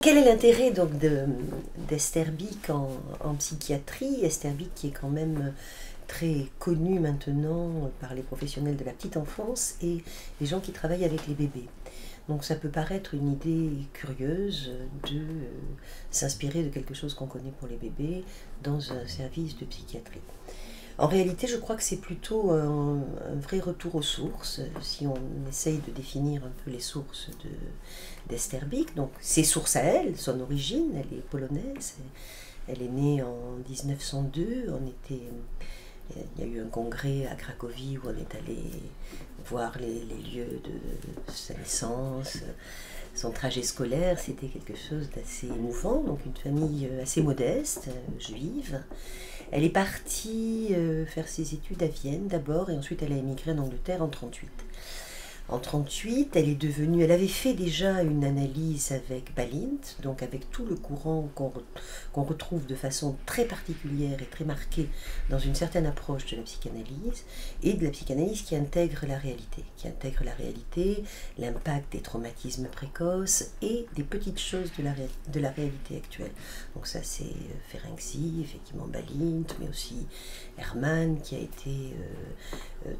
Quel est l'intérêt donc d'Esther Bick en psychiatrie? Esther Bick qui est quand même très connue maintenant par les professionnels de la petite enfance et les gens qui travaillent avec les bébés. Donc ça peut paraître une idée curieuse de s'inspirer de quelque chose qu'on connaît pour les bébés dans un service de psychiatrie. En réalité, je crois que c'est plutôt un vrai retour aux sources, si on essaye de définir un peu les sources d'Esther Bick. Donc, ses sources à elle, son origine, elle est polonaise, elle est née en 1902, il y a eu un congrès à Cracovie où on est allé voir les lieux de sa naissance, son trajet scolaire, c'était quelque chose d'assez émouvant, donc une famille assez modeste, juive. Elle est partie faire ses études à Vienne d'abord et ensuite elle a émigré en Angleterre en 1938. En 1938, elle avait fait déjà une analyse avec Balint, donc avec tout le courant qu'on retrouve de façon très particulière et très marquée dans une certaine approche de la psychanalyse, et de la psychanalyse qui intègre la réalité, l'impact des traumatismes précoces et des petites choses de la réalité actuelle. Donc ça c'est Ferenczi, effectivement Balint, mais aussi Hermann qui a été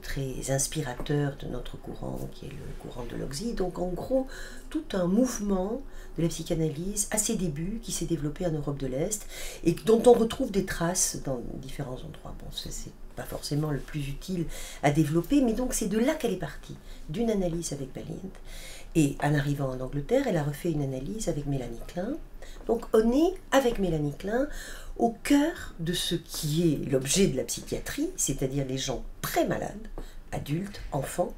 très inspirateur de notre courant, qui est le courant de l'Oxy. Donc en gros, tout un mouvement de la psychanalyse à ses débuts qui s'est développé en Europe de l'Est et dont on retrouve des traces dans différents endroits. Bon, ça c'est pas forcément le plus utile à développer, mais donc c'est de là qu'elle est partie, d'une analyse avec Balint. Et en arrivant en Angleterre, elle a refait une analyse avec Mélanie Klein. Donc on est, avec Mélanie Klein, au cœur de ce qui est l'objet de la psychiatrie, c'est-à-dire les gens très malades, adultes, enfants,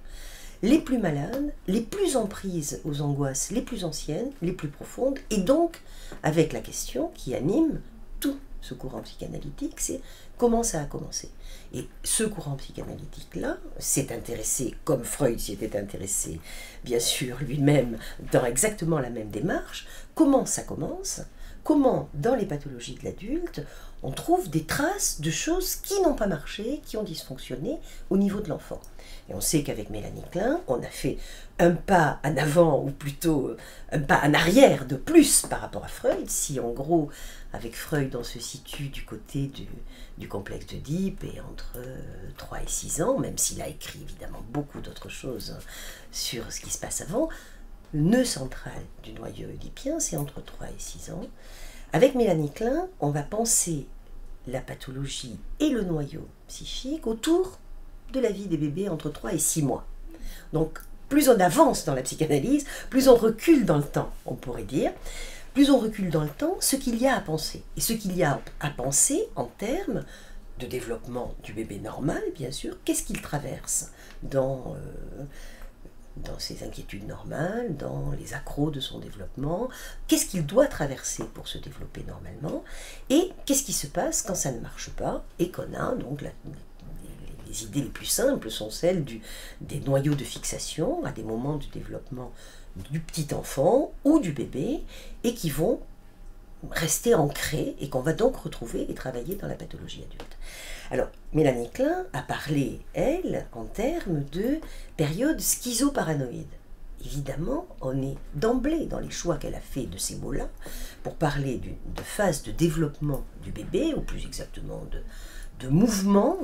les plus malades, les plus en prise aux angoisses les plus anciennes, les plus profondes, et donc avec la question qui anime tout ce courant psychanalytique, c'est comment ça a commencé. Et ce courant psychanalytique-là s'est intéressé, comme Freud s'y était intéressé, bien sûr, lui-même, dans exactement la même démarche, comment ça commence, comment, dans les pathologies de l'adulte, on trouve des traces de choses qui n'ont pas marché, qui ont dysfonctionné au niveau de l'enfant. Et on sait qu'avec Mélanie Klein, on a fait un pas en avant, ou plutôt un pas en arrière de plus par rapport à Freud, si en gros, avec Freud, on se situe du côté du complexe d'Oedipe et entre 3 et 6 ans, même s'il a écrit évidemment beaucoup d'autres choses sur ce qui se passe avant, le nœud central du noyau oedipien, c'est entre 3 et 6 ans. Avec Mélanie Klein, on va penser la pathologie et le noyau psychique autour de la vie des bébés entre 3 et 6 mois. Donc, plus on avance dans la psychanalyse, plus on recule dans le temps, on pourrait dire. Plus on recule dans le temps, ce qu'il y a à penser. Et ce qu'il y a à penser en termes de développement du bébé normal, bien sûr, qu'est-ce qu'il traverse dans ses inquiétudes normales, dans les accros de son développement, qu'est-ce qu'il doit traverser pour se développer normalement, et qu'est-ce qui se passe quand ça ne marche pas, et qu'on a donc les idées les plus simples sont celles des noyaux de fixation à des moments du développement du petit enfant ou du bébé, et qui vont rester ancrés et qu'on va donc retrouver et travailler dans la pathologie adulte. Alors, Mélanie Klein a parlé, elle, en termes de période schizoparanoïde. Évidemment, on est d'emblée dans les choix qu'elle a fait de ces mots-là pour parler de phase de développement du bébé, ou plus exactement de mouvement,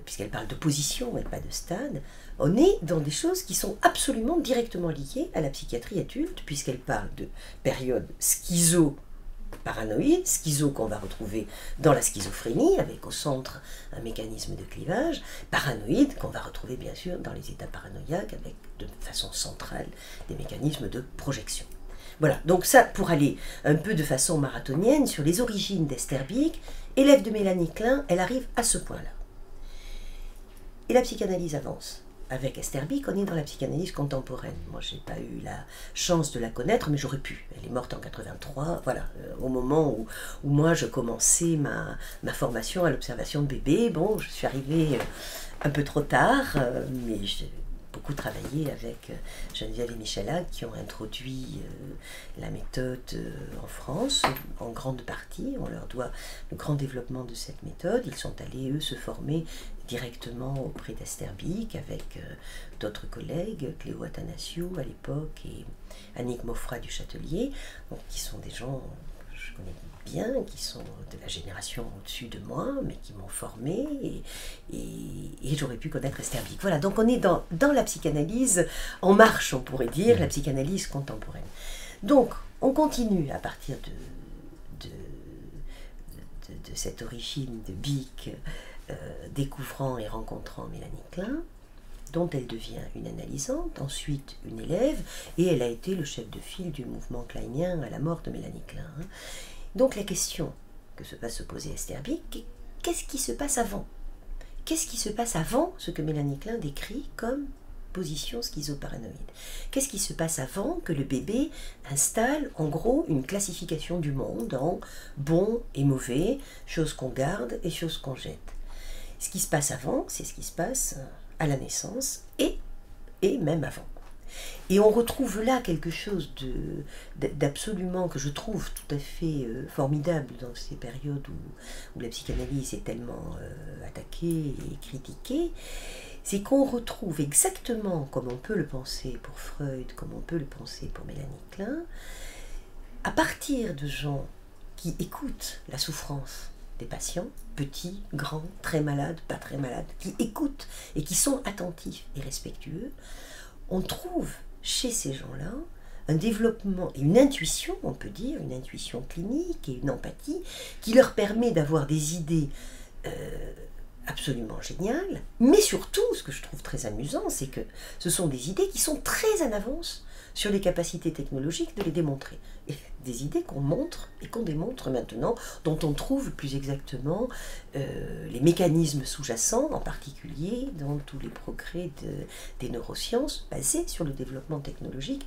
puisqu'elle parle de position et pas de stade. On est dans des choses qui sont absolument directement liées à la psychiatrie adulte, puisqu'elle parle de période schizo-paranoïde, schizo qu'on va retrouver dans la schizophrénie, avec au centre un mécanisme de clivage, paranoïde qu'on va retrouver bien sûr dans les états paranoïaques, avec de façon centrale des mécanismes de projection. Voilà, donc ça pour aller un peu de façon marathonienne sur les origines d'Esther Bick, élève de Mélanie Klein, elle arrive à ce point-là. Et la psychanalyse avance. Avec Esther Bick, on est dans la psychanalyse contemporaine. Moi, je n'ai pas eu la chance de la connaître, mais j'aurais pu. Elle est morte en 83, voilà, au moment où moi, je commençais ma formation à l'observation de bébés. Bon, je suis arrivée un peu trop tard, mais j'ai beaucoup travaillé avec Geneviève et Michel Hague qui ont introduit la méthode en France, en grande partie. On leur doit le grand développement de cette méthode. Ils sont allés, eux, se former directement auprès d'Esther Bick avec d'autres collègues, Cléo Athanasiou à l'époque et Annick Maufra du Châtelier, donc, qui sont des gens que je connais bien, qui sont de la génération au-dessus de moi, mais qui m'ont formé et j'aurais pu connaître Esther Bick. Voilà, donc on est dans la psychanalyse en marche, on pourrait dire, la psychanalyse contemporaine. Donc, on continue à partir de cette origine de Bick, découvrant et rencontrant Mélanie Klein, dont elle devient une analysante, ensuite une élève, et elle a été le chef de file du mouvement kleinien à la mort de Mélanie Klein. Donc la question que va se poser Esther Bick, qu'est-ce qui se passe avant? Qu'est-ce qui se passe avant ce que Mélanie Klein décrit comme position schizoparanoïde? Qu'est-ce qui se passe avant que le bébé installe en gros une classification du monde en bon et mauvais, choses qu'on garde et choses qu'on jette? Ce qui se passe avant, c'est ce qui se passe à la naissance et même avant. Et on retrouve là quelque chose d'absolument, que je trouve tout à fait formidable dans ces périodes où la psychanalyse est tellement attaquée et critiquée, c'est qu'on retrouve exactement comme on peut le penser pour Freud, comme on peut le penser pour Mélanie Klein, à partir de gens qui écoutent la souffrance des patients, petits, grands, très malades, pas très malades, qui écoutent et qui sont attentifs et respectueux, on trouve chez ces gens-là un développement et une intuition, on peut dire, une intuition clinique et une empathie qui leur permet d'avoir des idées absolument géniales, mais surtout, ce que je trouve très amusant, c'est que ce sont des idées qui sont très en avance sur les capacités technologiques de les démontrer. Et des idées qu'on montre et qu'on démontre maintenant, dont on trouve plus exactement les mécanismes sous-jacents, en particulier dans tous les progrès des neurosciences basés sur le développement technologique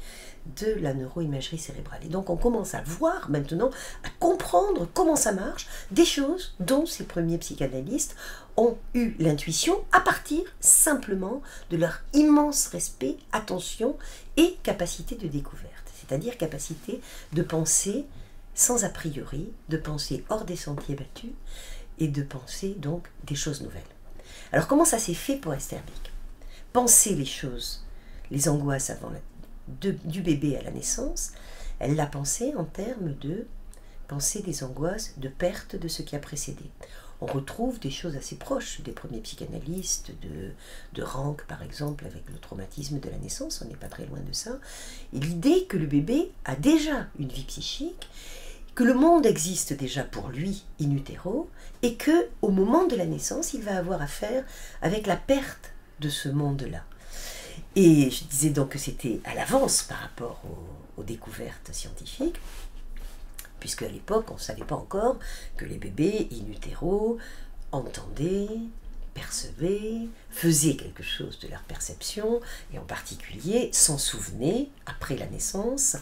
de la neuroimagerie cérébrale. Et donc on commence à voir maintenant, à comprendre comment ça marche, des choses dont ces premiers psychanalystes ont eu l'intuition à partir simplement de leur immense respect, attention et capacité de découverte. C'est-à-dire capacité de penser sans a priori, de penser hors des sentiers battus et de penser donc des choses nouvelles. Alors comment ça s'est fait pour Esther Bick? Penser les choses, les angoisses avant du bébé à la naissance, elle l'a pensé en termes de penser des angoisses de perte de ce qui a précédé. On retrouve des choses assez proches des premiers psychanalystes, de Rank par exemple, avec le traumatisme de la naissance, on n'est pas très loin de ça. Et l'idée que le bébé a déjà une vie psychique, que le monde existe déjà pour lui in utero, et que au moment de la naissance, il va avoir affaire avec la perte de ce monde-là. Et je disais donc que c'était à l'avance par rapport aux découvertes scientifiques, puisque à l'époque, on ne savait pas encore que les bébés in utero entendaient, percevaient, faisaient quelque chose de leur perception, et en particulier s'en souvenaient après la naissance,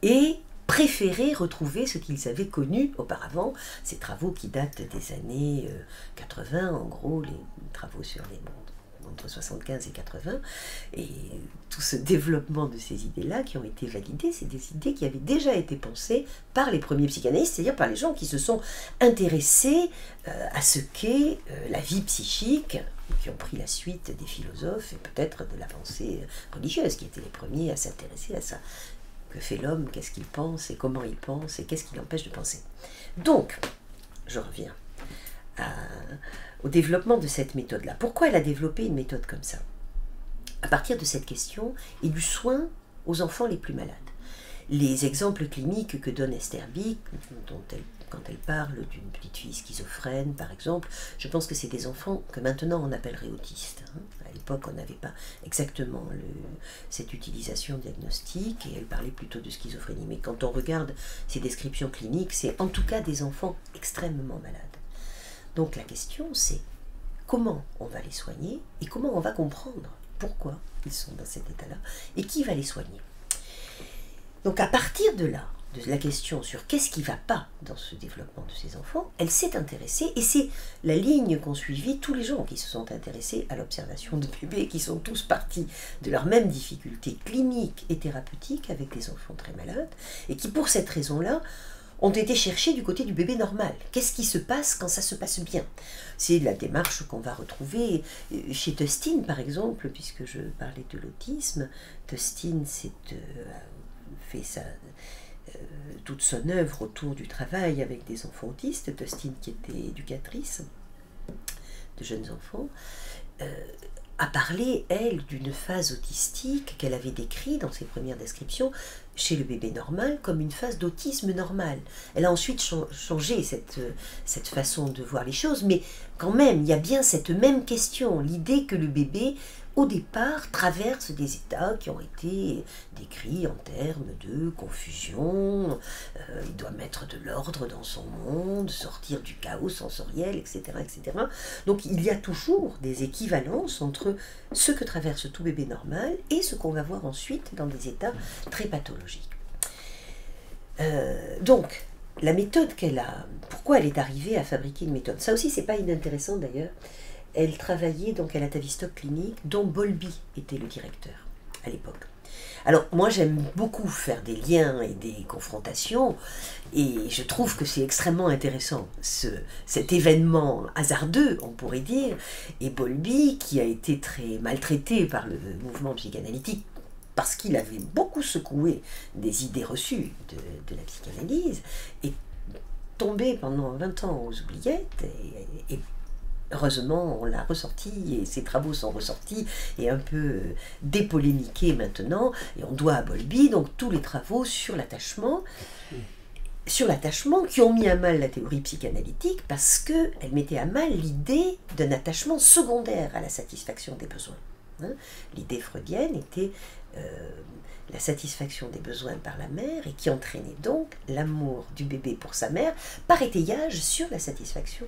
et préféraient retrouver ce qu'ils avaient connu auparavant, ces travaux qui datent des années 80, en gros, les travaux sur les mondes entre 75 et 80, et tout ce développement de ces idées-là qui ont été validées, c'est des idées qui avaient déjà été pensées par les premiers psychanalystes, c'est-à-dire par les gens qui se sont intéressés à ce qu'est la vie psychique, qui ont pris la suite des philosophes et peut-être de la pensée religieuse, qui étaient les premiers à s'intéresser à ça. Que fait l'homme, qu'est-ce qu'il pense, et comment il pense, et qu'est-ce qui l'empêche de penser. Donc, je reviens au développement de cette méthode-là. Pourquoi elle a développé une méthode comme ça? À partir de cette question et du soin aux enfants les plus malades. Les exemples cliniques que donne Esther Bick, quand elle parle d'une petite fille schizophrène, par exemple, je pense que c'est des enfants que maintenant on appellerait autistes. À l'époque, on n'avait pas exactement cette utilisation diagnostique, et elle parlait plutôt de schizophrénie. Mais quand on regarde ces descriptions cliniques, c'est en tout cas des enfants extrêmement malades. Donc la question, c'est comment on va les soigner et comment on va comprendre pourquoi ils sont dans cet état-là et qui va les soigner. Donc à partir de là, de la question sur qu'est-ce qui ne va pas dans ce développement de ces enfants, elle s'est intéressée, et c'est la ligne qu'ont suivi tous les gens qui se sont intéressés à l'observation de bébés, qui sont tous partis de leurs mêmes difficultés cliniques et thérapeutiques avec des enfants très malades, et qui pour cette raison-là ont été cherchés du côté du bébé normal. Qu'est-ce qui se passe quand ça se passe bien? C'est la démarche qu'on va retrouver chez Tustin, par exemple, puisque je parlais de l'autisme. Tustin fait toute son œuvre autour du travail avec des enfants autistes. Tustin, qui était éducatrice de jeunes enfants, a parlé, elle, d'une phase autistique qu'elle avait décrite dans ses premières descriptions chez le bébé normal comme une phase d'autisme normal. Elle a ensuite changé cette façon de voir les choses, mais quand même, il y a bien cette même question, l'idée que le bébé, au départ, traverse des états qui ont été décrits en termes de confusion, il doit mettre de l'ordre dans son monde, sortir du chaos sensoriel, etc., etc. Donc il y a toujours des équivalences entre ce que traverse tout bébé normal et ce qu'on va voir ensuite dans des états très pathologiques. Donc, la méthode qu'elle a, pourquoi elle est arrivée à fabriquer une méthode, ça aussi c'est pas inintéressant d'ailleurs. Elle travaillait donc à la Tavistock Clinic, dont Bowlby était le directeur à l'époque. Alors moi j'aime beaucoup faire des liens et des confrontations, et je trouve que c'est extrêmement intéressant cet événement hasardeux, on pourrait dire, et Bowlby, qui a été très maltraité par le mouvement psychanalytique parce qu'il avait beaucoup secoué des idées reçues de la psychanalyse, est tombé pendant 20 ans aux oubliettes, et heureusement, on l'a ressorti, et ses travaux sont ressortis et un peu dépolémiqués maintenant, et on doit à Bowlby donc tous les travaux sur l'attachement qui ont mis à mal la théorie psychanalytique parce qu'elle mettait à mal l'idée d'un attachement secondaire à la satisfaction des besoins. L'idée freudienne était la satisfaction des besoins par la mère, et qui entraînait donc l'amour du bébé pour sa mère par étayage sur la satisfaction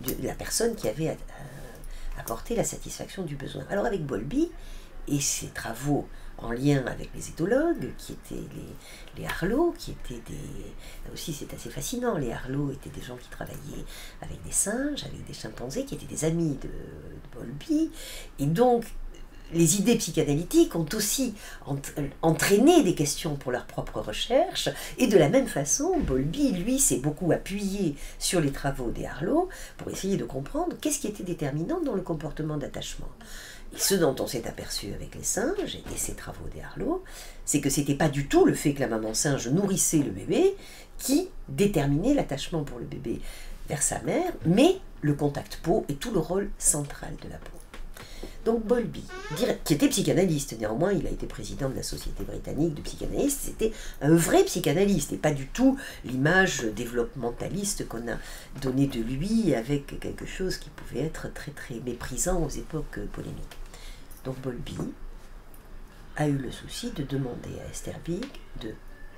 de la personne qui avait apporté la satisfaction du besoin. Alors avec Bowlby et ses travaux en lien avec les éthologues, qui étaient les Harlow, qui étaient là aussi c'est assez fascinant, les Harlow étaient des gens qui travaillaient avec des singes, avec des chimpanzés, qui étaient des amis de Bowlby, et donc les idées psychanalytiques ont aussi entraîné des questions pour leurs propres recherches, et de la même façon, Bowlby, lui, s'est beaucoup appuyé sur les travaux des Harlow pour essayer de comprendre qu'est-ce qui était déterminant dans le comportement d'attachement. Et ce dont on s'est aperçu avec les singes et ces travaux des Harlow, c'est que c'était pas du tout le fait que la maman singe nourrissait le bébé qui déterminait l'attachement pour le bébé vers sa mère, mais le contact peau et tout le rôle central de la peau. Donc Bowlby, qui était psychanalyste, néanmoins il a été président de la Société britannique de psychanalystes, c'était un vrai psychanalyste et pas du tout l'image développementaliste qu'on a donnée de lui avec quelque chose qui pouvait être très très méprisant aux époques polémiques. Donc Bowlby a eu le souci de demander à Esterbig de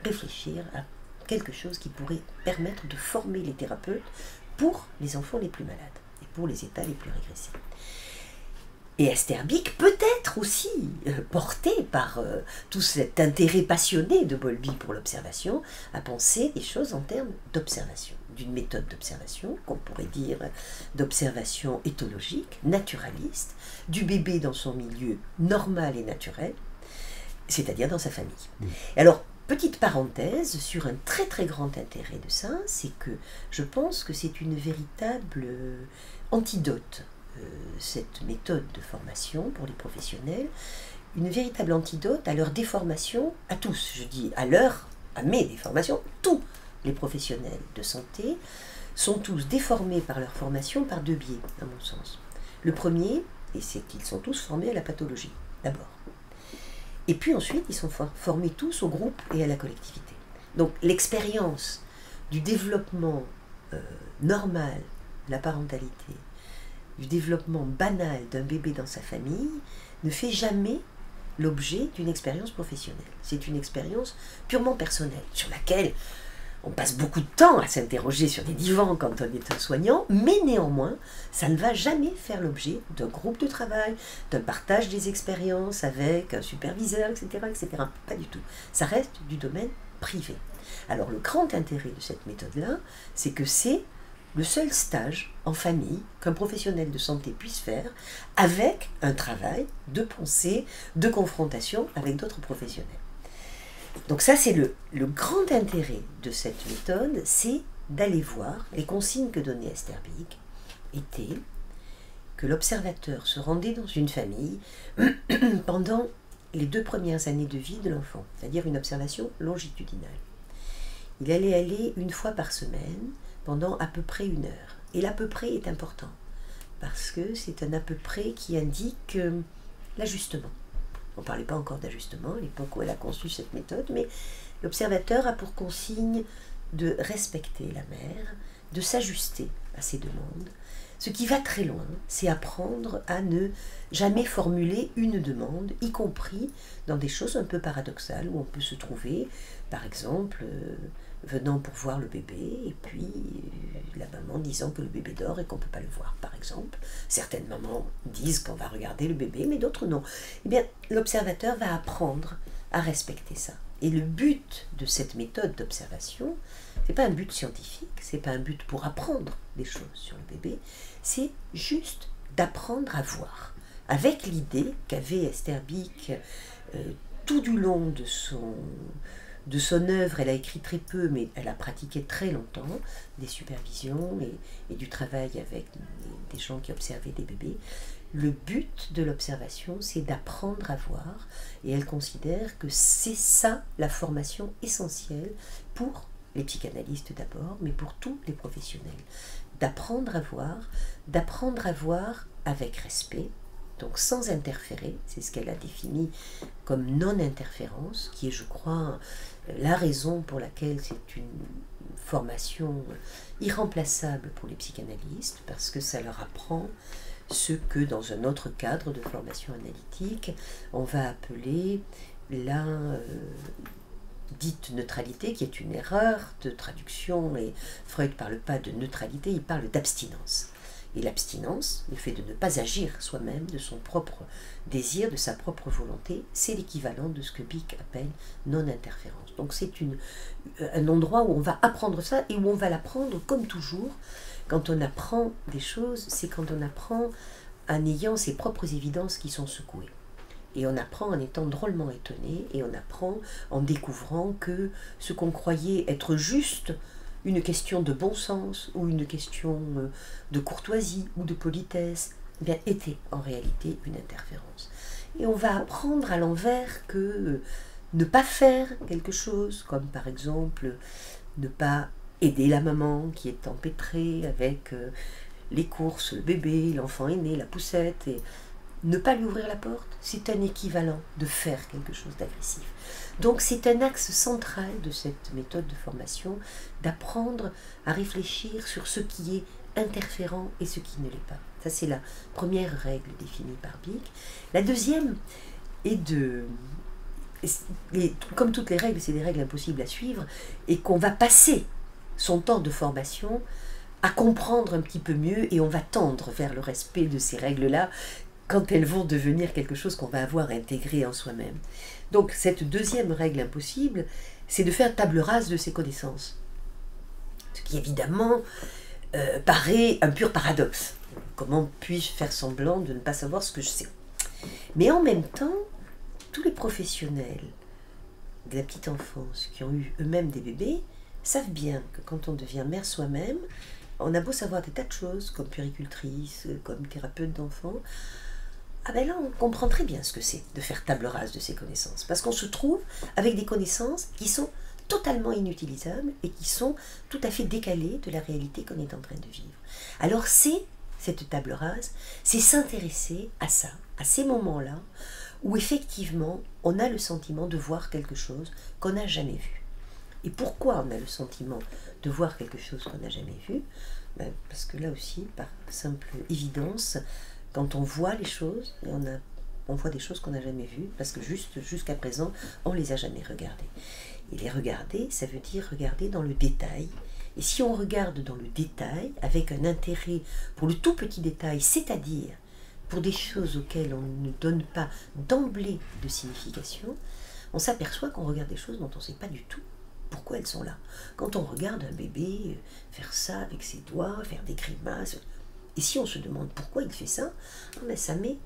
réfléchir à quelque chose qui pourrait permettre de former les thérapeutes pour les enfants les plus malades et pour les états les plus régressés. Et Esterbig, peut-être aussi porté par tout cet intérêt passionné de Bowlby pour l'observation, a pensé des choses en termes d'observation, d'une méthode d'observation, qu'on pourrait dire d'observation éthologique, naturaliste, du bébé dans son milieu normal et naturel, c'est-à-dire dans sa famille. Alors, petite parenthèse sur un très très grand intérêt de ça, c'est que je pense que c'est une véritable antidote, cette méthode de formation pour les professionnels, une véritable antidote à leur déformation, à tous, je dis à mes déformations, tous les professionnels de santé sont tous déformés par leur formation par deux biais, à mon sens. Le premier, et c'est qu'ils sont tous formés à la pathologie, d'abord. Et puis ensuite, ils sont formés tous au groupe et à la collectivité. Donc l'expérience du développement normal, la parentalité, du développement banal d'un bébé dans sa famille ne fait jamais l'objet d'une expérience professionnelle. C'est une expérience purement personnelle, sur laquelle on passe beaucoup de temps à s'interroger sur des divans quand on est un soignant, mais néanmoins, ça ne va jamais faire l'objet d'un groupe de travail, d'un partage des expériences avec un superviseur, etc., etc. Pas du tout. Ça reste du domaine privé. Alors le grand intérêt de cette méthode-là, c'est que c'est le seul stage en famille qu'un professionnel de santé puisse faire avec un travail de pensée, de confrontation avec d'autres professionnels. Donc ça, c'est le grand intérêt de cette méthode, c'est d'aller voir. Les consignes que donnait Esterbieck étaient que l'observateur se rendait dans une famille pendant les 2 premières années de vie de l'enfant, c'est-à-dire une observation longitudinale. Il allait aller 1 fois par semaine pendant à peu près 1 heure. Et l'à peu près est important, parce que c'est un à peu près qui indique l'ajustement. On ne parlait pas encore d'ajustement à l'époque où elle a conçu cette méthode, mais l'observateur a pour consigne de respecter la mère, de s'ajuster à ses demandes. Ce qui va très loin, c'est apprendre à ne jamais formuler une demande, y compris dans des choses un peu paradoxales où on peut se trouver, par exemple, venant pour voir le bébé, et puis la maman disant que le bébé dort et qu'on ne peut pas le voir, par exemple. Certaines mamans disent qu'on va regarder le bébé, mais d'autres non. Eh bien, l'observateur va apprendre à respecter ça. Et le but de cette méthode d'observation, ce n'est pas un but scientifique, ce n'est pas un but pour apprendre des choses sur le bébé, c'est juste d'apprendre à voir. Avec l'idée qu'avait Esterbieck tout du long de son œuvre, elle a écrit très peu, mais elle a pratiqué très longtemps des supervisions et du travail avec des gens qui observaient des bébés. Le but de l'observation, c'est d'apprendre à voir, et elle considère que c'est ça la formation essentielle pour les psychanalystes d'abord, mais pour tous les professionnels. D'apprendre à voir avec respect, donc sans interférer, c'est ce qu'elle a défini comme non-interférence, qui est, je crois, la raison pour laquelle c'est une formation irremplaçable pour les psychanalystes, parce que ça leur apprend ce que dans un autre cadre de formation analytique, on va appeler la dite neutralité, qui est une erreur de traduction, et Freud ne parle pas de neutralité, il parle d'abstinence. Et l'abstinence, le fait de ne pas agir soi-même, de son propre désir, de sa propre volonté, c'est l'équivalent de ce que Bieck appelle non-interférence. Donc c'est un endroit où on va apprendre ça, et où on va l'apprendre comme toujours. Quand on apprend des choses, c'est quand on apprend en ayant ses propres évidences qui sont secouées. Et on apprend en étant drôlement étonné, et on apprend en découvrant que ce qu'on croyait être juste une question de bon sens, ou une question de courtoisie, ou de politesse, eh bien, était en réalité une interférence. Et on va apprendre à l'envers que ne pas faire quelque chose, comme par exemple ne pas aider la maman qui est empêtrée avec les courses, le bébé, l'enfant aîné, la poussette, et ne pas lui ouvrir la porte, c'est un équivalent de faire quelque chose d'agressif. Donc c'est un axe central de cette méthode de formation, d'apprendre à réfléchir sur ce qui est interférent et ce qui ne l'est pas. Ça, c'est la première règle définie par Bieck. La deuxième est comme toutes les règles, c'est des règles impossibles à suivre, et qu'on va passer son temps de formation à comprendre un petit peu mieux, et on va tendre vers le respect de ces règles-là quand elles vont devenir quelque chose qu'on va avoir intégré en soi-même. Donc cette deuxième règle impossible, c'est de faire table rase de ses connaissances. Ce qui évidemment paraît un pur paradoxe. Comment puis-je faire semblant de ne pas savoir ce que je sais? Mais en même temps, tous les professionnels de la petite enfance qui ont eu eux-mêmes des bébés savent bien que quand on devient mère soi-même, on a beau savoir des tas de choses, comme puéricultrice, comme thérapeute d'enfants, ah ben là on comprend très bien ce que c'est de faire table rase de ses connaissances, parce qu'on se trouve avec des connaissances qui sont totalement inutilisables et qui sont tout à fait décalées de la réalité qu'on est en train de vivre. Alors cette table rase, c'est s'intéresser à ça, à ces moments-là, où effectivement on a le sentiment de voir quelque chose qu'on n'a jamais vu. Et pourquoi on a le sentiment de voir quelque chose qu'on n'a jamais vu? Ben, parce que là aussi, par simple évidence, quand on voit les choses, on voit des choses qu'on n'a jamais vues, parce que jusqu'à présent, on ne les a jamais regardées. Et les regarder, ça veut dire regarder dans le détail. Et si on regarde dans le détail, avec un intérêt pour le tout petit détail, c'est-à-dire pour des choses auxquelles on ne donne pas d'emblée de signification, on s'aperçoit qu'on regarde des choses dont on ne sait pas du tout pourquoi elles sont là. Quand on regarde un bébé faire ça avec ses doigts, faire des grimaces, et si on se demande pourquoi il fait ça, mais ça met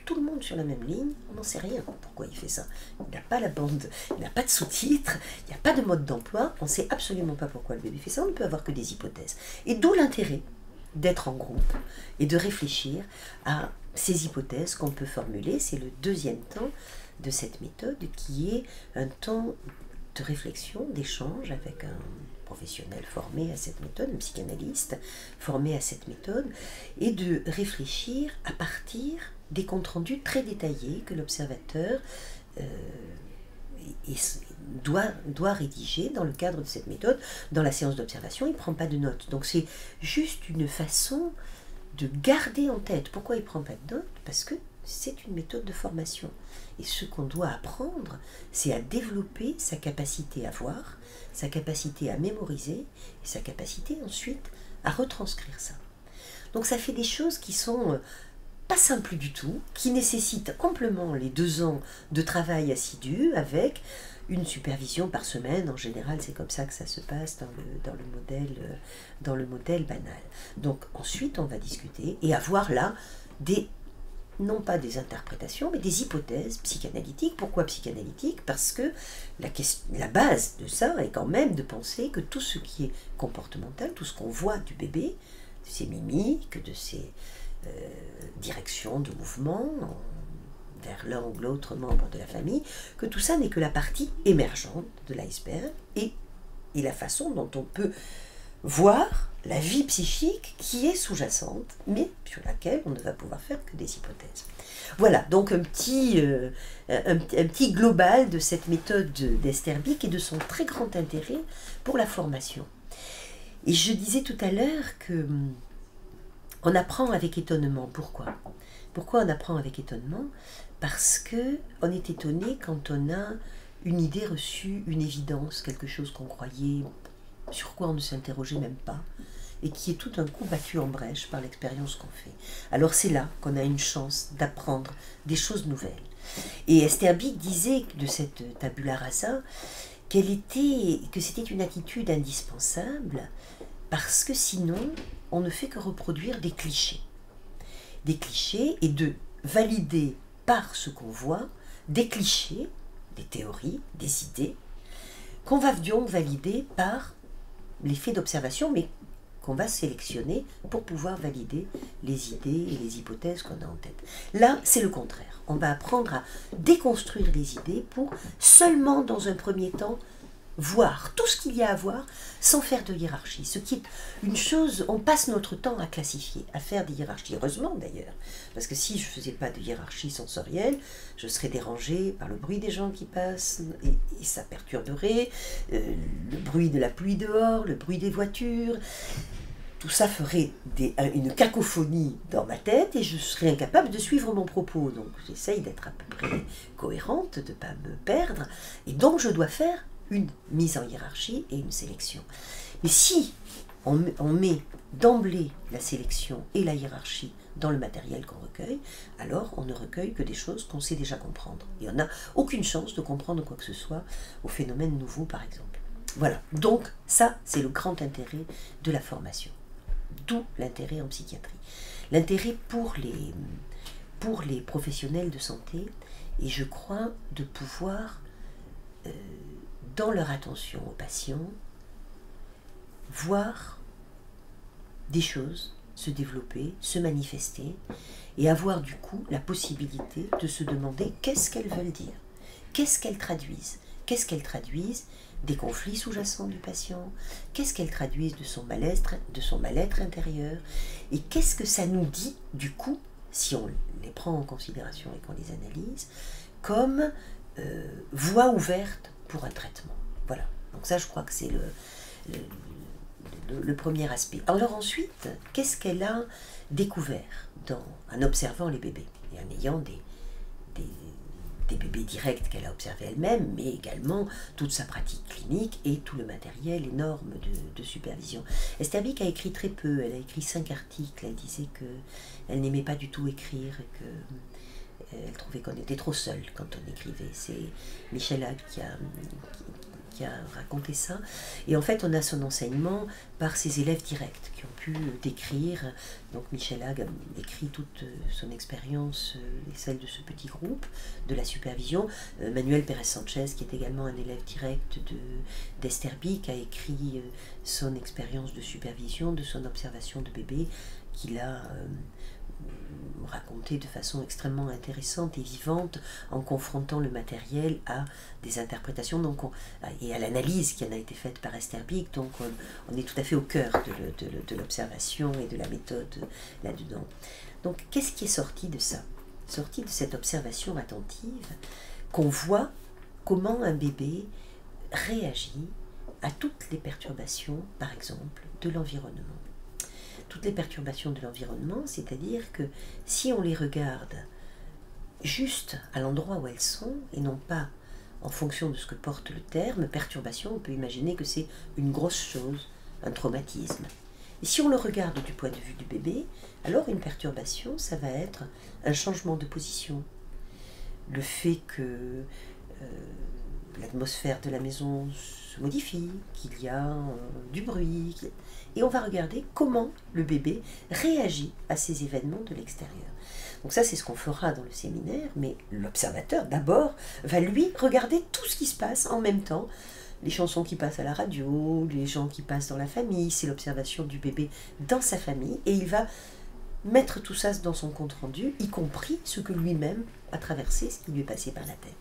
tout le monde sur la même ligne, on n'en sait rien pourquoi il fait ça. Il n'a pas la bande, il n'a pas de sous-titres, il n'y a pas de mode d'emploi, on ne sait absolument pas pourquoi le bébé fait ça, on ne peut avoir que des hypothèses. Et d'où l'intérêt d'être en groupe et de réfléchir à ces hypothèses qu'on peut formuler. C'est le deuxième temps de cette méthode qui est un temps de réflexion, d'échange avec un professionnel formé à cette méthode, un psychanalyste formé à cette méthode, et de réfléchir à partir des comptes rendus très détaillés que l'observateur doit rédiger dans le cadre de cette méthode. Dans la séance d'observation, il ne prend pas de notes. Donc c'est juste une façon de garder en tête. Pourquoi il ne prend pas de notes? Parce que c'est une méthode de formation. Et ce qu'on doit apprendre, c'est à développer sa capacité à voir, sa capacité à mémoriser, et sa capacité ensuite à retranscrire ça. Donc ça fait des choses qui sont pas simples du tout, qui nécessitent amplement les 2 ans de travail assidu avec une supervision par semaine. En général, c'est comme ça que ça se passe dans le modèle banal. Donc ensuite, on va discuter et avoir là non pas des interprétations, mais des hypothèses psychanalytiques. Pourquoi psychanalytiques? Parce que la base de ça est quand même de penser que tout ce qui est comportemental, tout ce qu'on voit du bébé, de ses mimiques, de ses directions de mouvement vers l'un ou l'autre membre de la famille, que tout ça n'est que la partie émergente de l'iceberg et la façon dont on peut voir la vie psychique qui est sous-jacente, mais sur laquelle on ne va pouvoir faire que des hypothèses. Voilà, donc un petit global de cette méthode d'Esterbik et de son très grand intérêt pour la formation. Et je disais tout à l'heure que on apprend avec étonnement. Pourquoi? Pourquoi on apprend avec étonnement? Parce qu'on est étonné quand on a une idée reçue, une évidence, quelque chose qu'on croyait, sur quoi on ne s'interrogeait même pas, et qui est tout d'un coup battu en brèche par l'expérience qu'on fait. Alors c'est là qu'on a une chance d'apprendre des choses nouvelles. Et Esterbik disait de cette tabula rasa que c'était une attitude indispensable, parce que sinon, on ne fait que reproduire des clichés. Des clichés et de valider par ce qu'on voit des clichés, des théories, des idées, qu'on va donc valider par les faits d'observation, mais qu'on va sélectionner pour pouvoir valider les idées et les hypothèses qu'on a en tête. Là, c'est le contraire. On va apprendre à déconstruire les idées pour seulement, dans un premier temps, voir tout ce qu'il y a à voir sans faire de hiérarchie. Ce qui est une chose, on passe notre temps à classifier, à faire des hiérarchies. Heureusement d'ailleurs, parce que si je ne faisais pas de hiérarchie sensorielle, je serais dérangée par le bruit des gens qui passent, et ça perturberait, le bruit de la pluie dehors, le bruit des voitures. Tout ça ferait une cacophonie dans ma tête et je serais incapable de suivre mon propos. Donc j'essaye d'être à peu près cohérente, de ne pas me perdre, et donc je dois faire une mise en hiérarchie et une sélection. Mais si on met d'emblée la sélection et la hiérarchie dans le matériel qu'on recueille, alors on ne recueille que des choses qu'on sait déjà comprendre. Et on n'a aucune chance de comprendre quoi que ce soit aux phénomènes nouveaux, par exemple. Voilà, donc ça, c'est le grand intérêt de la formation. D'où l'intérêt en psychiatrie. L'intérêt pour les professionnels de santé, et je crois de pouvoir dans leur attention aux patients, voir des choses se développer, se manifester, et avoir du coup la possibilité de se demander qu'est-ce qu'elles veulent dire, qu'est-ce qu'elles traduisent, des conflits sous-jacents du patient, qu'est-ce qu'elles traduisent de son mal-être intérieur, et qu'est-ce que ça nous dit du coup, si on les prend en considération et qu'on les analyse, comme voie ouverte pour un traitement. Voilà, donc ça je crois que c'est le premier aspect. Alors ensuite, qu'est-ce qu'elle a découvert en observant les bébés et en ayant des bébés directs qu'elle a observés elle-même, mais également toute sa pratique clinique et tout le matériel énorme de supervision. Esterbik a écrit très peu, elle a écrit 5 articles, elle disait qu'elle n'aimait pas du tout écrire et que elle trouvait qu'on était trop seul quand on écrivait. C'est Michel Hague qui qui a raconté ça. Et en fait, on a son enseignement par ses élèves directs qui ont pu décrire. Donc Michel Hague a écrit toute son expérience et celle de ce petit groupe, de la supervision. Manuel Pérez Sanchez, qui est également un élève direct d'Esther Bick, a écrit son expérience de supervision, de son observation de bébé, qu'il a raconté de façon extrêmement intéressante et vivante en confrontant le matériel à des interprétations et à l'analyse qui en a été faite par Esther Bick. Donc on est tout à fait au cœur de l'observation et de la méthode là-dedans. Donc qu'est-ce qui est sorti de ça? Sorti de cette observation attentive, qu'on voit comment un bébé réagit à toutes les perturbations, par exemple, de l'environnement. Toutes les perturbations de l'environnement, c'est-à-dire que si on les regarde juste à l'endroit où elles sont, et non pas en fonction de ce que porte le terme, perturbation, on peut imaginer que c'est une grosse chose, un traumatisme. Et si on le regarde du point de vue du bébé, alors une perturbation, ça va être un changement de position. Le fait que l'atmosphère de la maison se modifie, qu'il y a du bruit, et on va regarder comment le bébé réagit à ces événements de l'extérieur. Donc ça, c'est ce qu'on fera dans le séminaire, mais l'observateur, d'abord, va lui regarder tout ce qui se passe en même temps, les chansons qui passent à la radio, les gens qui passent dans la famille, c'est l'observation du bébé dans sa famille, et il va mettre tout ça dans son compte-rendu, y compris ce que lui-même a traversé, ce qui lui est passé par la tête.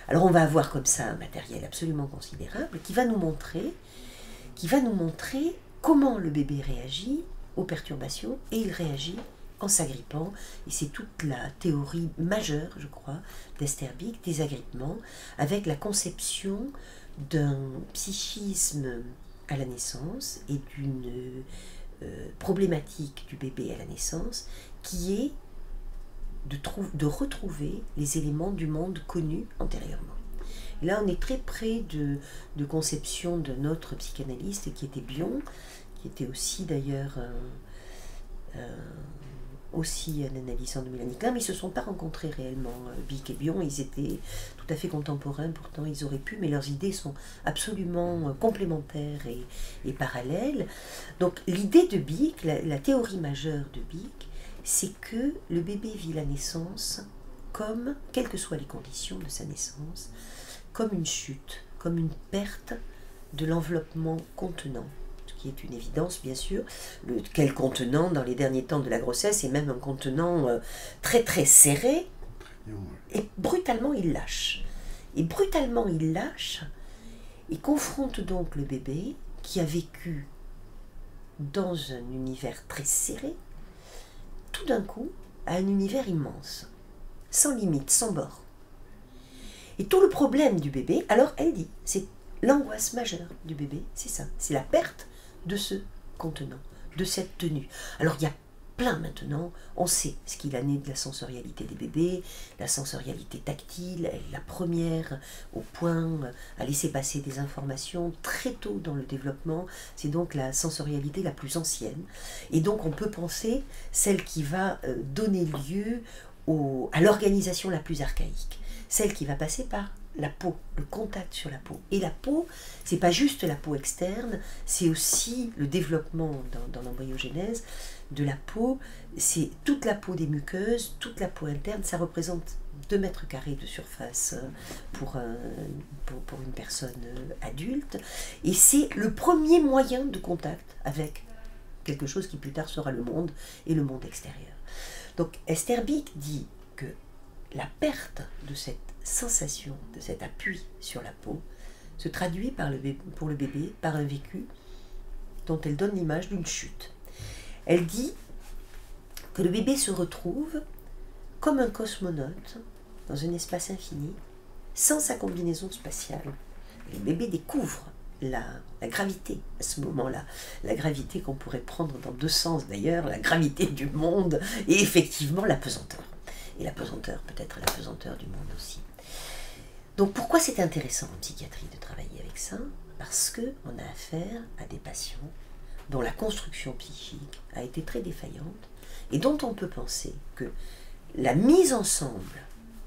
Alors on va avoir comme ça un matériel absolument considérable qui va nous montrer comment le bébé réagit aux perturbations, et il réagit en s'agrippant. Et c'est toute la théorie majeure, je crois, d'Esther Bick, des agrippements, avec la conception d'un psychisme à la naissance et d'une problématique du bébé à la naissance qui est de retrouver les éléments du monde connu antérieurement. Et là, on est très près de conception de notre psychanalyste qui était Bion, qui était aussi d'ailleurs aussi un analysant de Mélanie Klein, mais ils ne se sont pas rencontrés réellement, Bick et Bion. Ils étaient tout à fait contemporains, pourtant ils auraient pu, mais leurs idées sont absolument complémentaires et parallèles. Donc l'idée de Bick, la théorie majeure de Bick, c'est que le bébé vit la naissance comme, quelles que soient les conditions de sa naissance, comme une chute, comme une perte de l'enveloppement contenant, ce qui est une évidence bien sûr. Quel contenant dans les derniers temps de la grossesse est même un contenant très très serré, et brutalement il lâche. Et brutalement il lâche et confronte donc le bébé qui a vécu dans un univers très serré, tout d'un coup, à un univers immense, sans limite, sans bord. Et tout le problème du bébé, alors elle dit, c'est l'angoisse majeure du bébé, c'est ça, c'est la perte de ce contenant, de cette tenue. Alors il y a plein maintenant, on sait ce qu'il en est de la sensorialité des bébés, la sensorialité tactile, elle est la première au point à laisser passer des informations très tôt dans le développement, c'est donc la sensorialité la plus ancienne, et donc on peut penser celle qui va donner lieu à l'organisation la plus archaïque, celle qui va passer par la peau, le contact sur la peau. Et la peau, c'est pas juste la peau externe, c'est aussi le développement dans l'embryogenèse de la peau, c'est toute la peau des muqueuses, toute la peau interne, ça représente 2 mètres carrés de surface pour une personne adulte, et c'est le premier moyen de contact avec quelque chose qui plus tard sera le monde et le monde extérieur. Donc Esther Bick dit que la perte de cette sensation, de cet appui sur la peau, se traduit pour le bébé par un vécu dont elle donne l'image d'une chute. Elle dit que le bébé se retrouve comme un cosmonaute dans un espace infini, sans sa combinaison spatiale. Le bébé découvre la gravité à ce moment-là, la gravité qu'on pourrait prendre dans 2 sens d'ailleurs, la gravité du monde et effectivement la pesanteur. Et la pesanteur, peut-être la pesanteur du monde aussi. Donc pourquoi c'est intéressant en psychiatrie de travailler avec ça? Parce qu'on a affaire à des patients dont la construction psychique a été très défaillante et dont on peut penser que la mise ensemble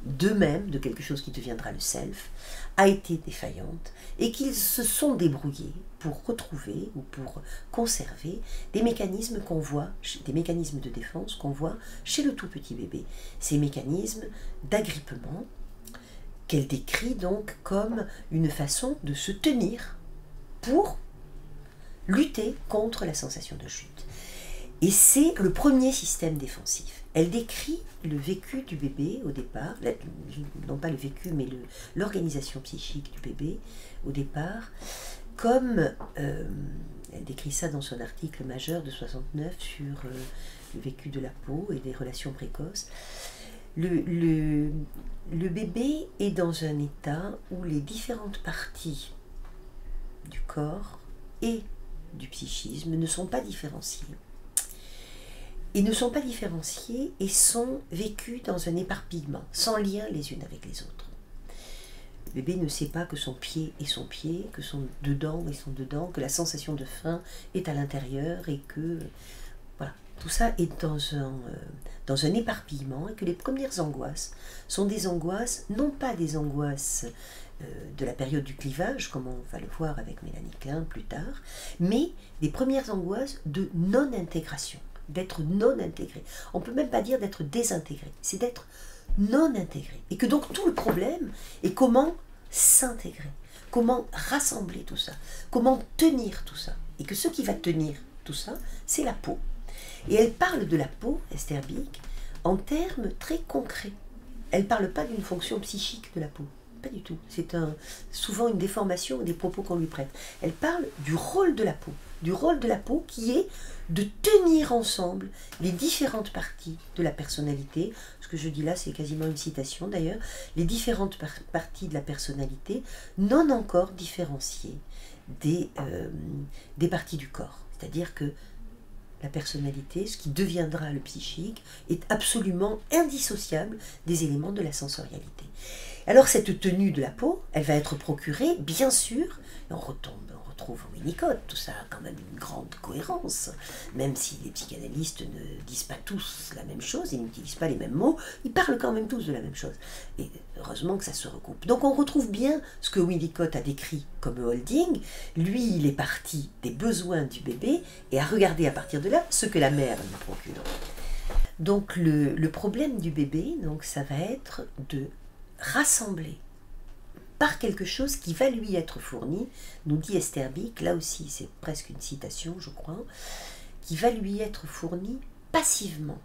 d'eux-mêmes, de quelque chose qui deviendra le self, a été défaillante et qu'ils se sont débrouillés pour retrouver ou pour conserver des mécanismes qu'on voit, des mécanismes de défense qu'on voit chez le tout petit bébé. Ces mécanismes d'agrippement qu'elle décrit donc comme une façon de se tenir pour lutter contre la sensation de chute. Et c'est le premier système défensif. Elle décrit le vécu du bébé au départ, non pas le vécu, mais l'organisation psychique du bébé au départ, comme, elle décrit ça dans son article majeur de 69 sur le vécu de la peau et des relations précoces. Le bébé est dans un état où les différentes parties du corps et du psychisme ne sont pas différenciées. Et ne sont pas différenciées et sont vécues dans un éparpillement, sans lien les unes avec les autres. Le bébé ne sait pas que son pied est son pied, que son dedans est son dedans, que la sensation de faim est à l'intérieur et que voilà, tout ça est dans un éparpillement et que les premières angoisses sont des angoisses, non pas des angoisses de la période du clivage, comme on va le voir avec Mélanie Klein plus tard, mais des premières angoisses de non-intégration, d'être non intégré. On ne peut même pas dire d'être désintégré, c'est d'être non intégré. Et que donc tout le problème est comment s'intégrer, comment rassembler tout ça, comment tenir tout ça. Et que ce qui va tenir tout ça, c'est la peau. Et elle parle de la peau, Esther Bik, en termes très concrets. Elle ne parle pas d'une fonction psychique de la peau. Pas du tout. C'est souvent une déformation des propos qu'on lui prête. Elle parle du rôle de la peau. Du rôle de la peau qui est de tenir ensemble les différentes parties de la personnalité. Ce que je dis là, c'est quasiment une citation d'ailleurs. Les différentes parties de la personnalité non encore différenciées des parties du corps. C'est-à-dire que la personnalité, ce qui deviendra le psychique, est absolument indissociable des éléments de la sensorialité. Alors cette tenue de la peau, elle va être procurée, bien sûr, et on retrouve au Winnicott, tout ça a quand même une grande cohérence, même si les psychanalystes ne disent pas tous la même chose, ils n'utilisent pas les mêmes mots, ils parlent quand même tous de la même chose. Et heureusement que ça se recoupe. Donc on retrouve bien ce que Winnicott a décrit comme holding. Lui, il est parti des besoins du bébé et a regardé à partir de là ce que la mère lui procure. Donc le problème du bébé, donc, ça va être de rassembler par quelque chose qui va lui être fourni, nous dit Esther Bik, là aussi c'est presque une citation je crois, qui va lui être fourni passivement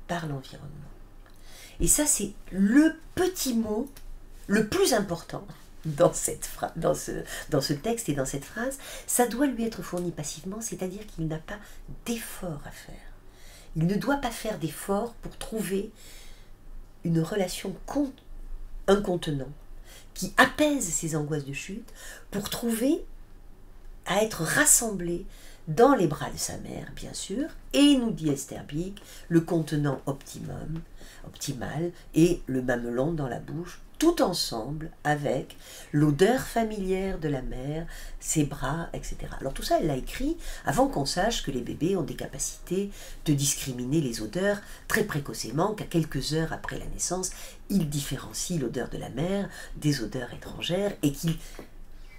par l'environnement. Et ça c'est le petit mot le plus important dans ce texte et dans cette phrase, ça doit lui être fourni passivement, c'est-à-dire qu'il n'a pas d'effort à faire. Il ne doit pas faire d'effort pour trouver une relation un contenant qui apaise ses angoisses de chute pour trouver à être rassemblé dans les bras de sa mère, bien sûr, et nous dit Esther Bik, le contenant optimal et le mamelon dans la bouche, tout ensemble avec l'odeur familière de la mère, ses bras, etc. Alors tout ça, elle l'a écrit avant qu'on sache que les bébés ont des capacités de discriminer les odeurs très précocement, qu'à quelques heures après la naissance, ils différencient l'odeur de la mère des odeurs étrangères et qu'ils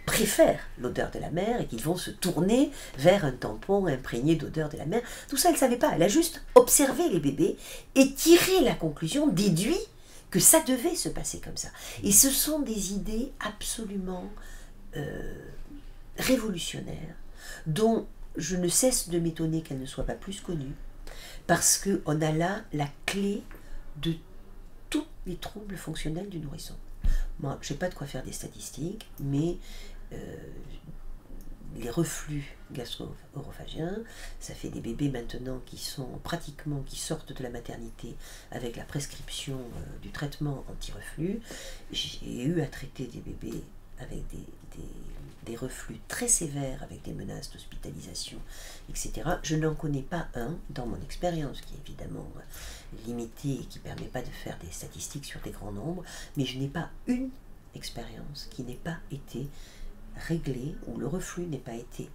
préfèrent l'odeur de la mère et qu'ils vont se tourner vers un tampon imprégné d'odeur de la mère. Tout ça, elle ne savait pas. Elle a juste observé les bébés et tiré la conclusion, déduit que ça devait se passer comme ça. Et ce sont des idées absolument révolutionnaires, dont je ne cesse de m'étonner qu'elles ne soient pas plus connues, parce qu'on a là la clé de tous les troubles fonctionnels du nourrisson. Moi, je n'ai pas de quoi faire des statistiques, mais les reflux gastro-orophagiens, ça fait des bébés maintenant qui sortent de la maternité avec la prescription du traitement anti-reflux. J'ai eu à traiter des bébés avec des reflux très sévères, avec des menaces d'hospitalisation, etc. Je n'en connais pas un dans mon expérience, qui est évidemment limitée et qui ne permet pas de faire des statistiques sur des grands nombres, mais je n'ai pas une expérience qui n'ait pas été réglée, où le reflux n'ait pas été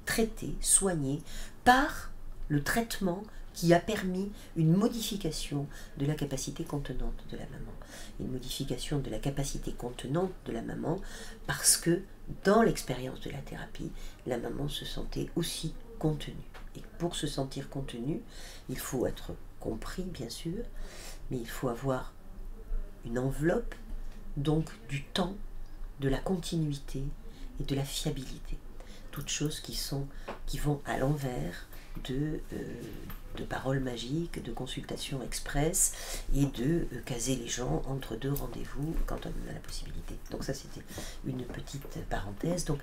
traité, soigné par le traitement qui a permis une modification de la capacité contenante de la maman. Une modification de la capacité contenante de la maman parce que dans l'expérience de la thérapie, la maman se sentait aussi contenue. Et pour se sentir contenue, il faut être compris bien sûr, mais il faut avoir une enveloppe, donc du temps, de la continuité et de la fiabilité. Toutes choses qui vont à l'envers de paroles magiques, de consultations express et de caser les gens entre deux rendez-vous quand on en a la possibilité. Donc ça, c'était une petite parenthèse. Donc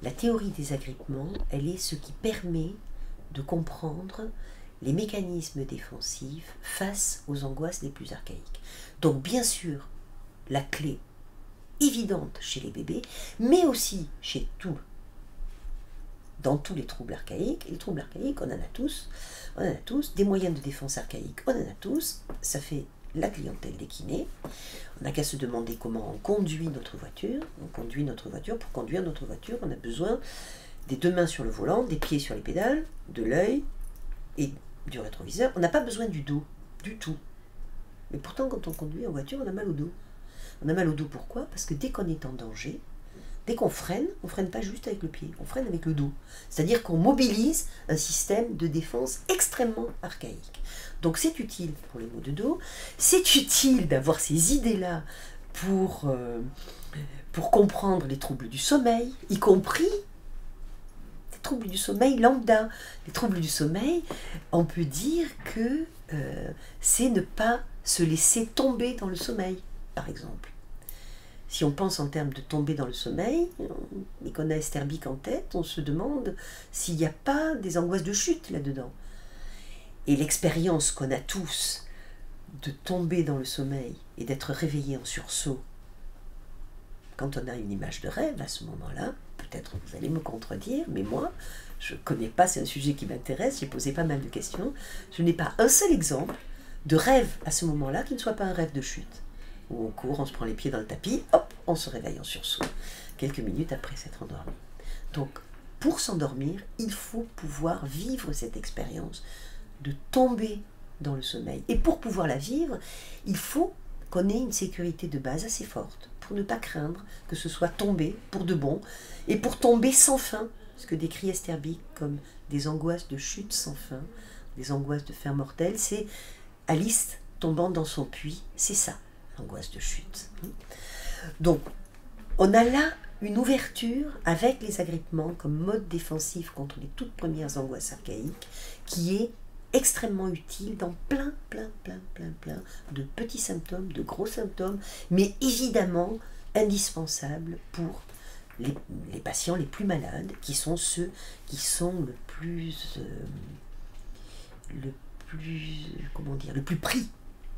la théorie des agrippements, elle est ce qui permet de comprendre les mécanismes défensifs face aux angoisses les plus archaïques. Donc bien sûr, la clé évidente chez les bébés, mais aussi chez dans tous les troubles archaïques. Les troubles archaïques, on en a tous, des moyens de défense archaïques, on en a tous, ça fait la clientèle des kinés. On n'a qu'à se demander comment on conduit notre voiture. On conduit notre voiture, pour conduire notre voiture, on a besoin des deux mains sur le volant, des pieds sur les pédales, de l'œil et du rétroviseur. On n'a pas besoin du dos, du tout. Mais pourtant, quand on conduit en voiture, on a mal au dos. On a mal au dos, pourquoi? Parce que dès qu'on est en danger, dès qu'on freine, on ne freine pas juste avec le pied, on freine avec le dos. C'est-à-dire qu'on mobilise un système de défense extrêmement archaïque. Donc c'est utile pour les maux de dos, c'est utile d'avoir ces idées-là pour comprendre les troubles du sommeil, y compris les troubles du sommeil lambda. Les troubles du sommeil, on peut dire que c'est ne pas se laisser tomber dans le sommeil, par exemple. Si on pense en termes de tomber dans le sommeil, et qu'on a Esther Bick en tête, on se demande s'il n'y a pas des angoisses de chute là-dedans. Et l'expérience qu'on a tous de tomber dans le sommeil et d'être réveillé en sursaut, quand on a une image de rêve à ce moment-là, peut-être vous allez me contredire, mais moi, je ne connais pas, c'est un sujet qui m'intéresse, j'ai posé pas mal de questions, je n'ai pas un seul exemple de rêve à ce moment-là qui ne soit pas un rêve de chute. Où on court, on se prend les pieds dans le tapis, hop, on se réveille en sursaut, quelques minutes après s'être endormi. Donc, pour s'endormir, il faut pouvoir vivre cette expérience de tomber dans le sommeil. Et pour pouvoir la vivre, il faut qu'on ait une sécurité de base assez forte, pour ne pas craindre que ce soit tomber pour de bon, et pour tomber sans fin, ce que décrit Esther Bick comme des angoisses de chute sans fin, des angoisses de fin mortelle, c'est Alice tombant dans son puits, c'est ça. Angoisse de chute. Donc, on a là une ouverture avec les agrippements comme mode défensif contre les toutes premières angoisses archaïques qui est extrêmement utile dans plein de petits symptômes, de gros symptômes, mais évidemment indispensable pour les patients les plus malades, qui sont ceux qui sont le plus pris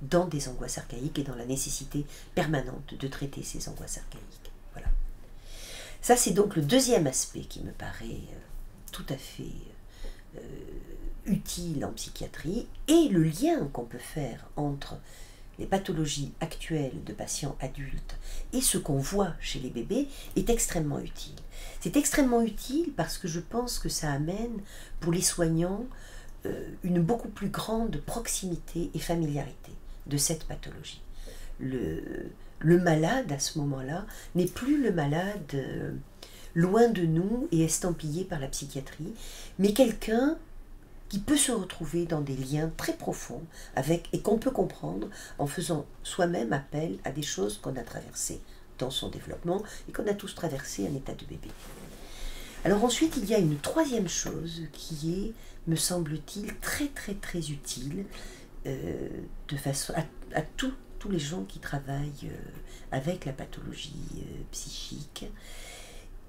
dans des angoisses archaïques et dans la nécessité permanente de traiter ces angoisses archaïques. Voilà. Ça, c'est donc le deuxième aspect qui me paraît tout à fait utile en psychiatrie, et le lien qu'on peut faire entre les pathologies actuelles de patients adultes et ce qu'on voit chez les bébés est extrêmement utile. C'est extrêmement utile parce que je pense que ça amène pour les soignants une beaucoup plus grande proximité et familiarité de cette pathologie. Le malade, à ce moment-là, n'est plus le malade loin de nous et estampillé par la psychiatrie, mais quelqu'un qui peut se retrouver dans des liens très profonds avec, et qu'on peut comprendre en faisant soi-même appel à des choses qu'on a traversées dans son développement et qu'on a tous traversées en état de bébé. Alors ensuite, il y a une troisième chose qui est, me semble-t-il, très utile de façon à tous les gens qui travaillent avec la pathologie psychique,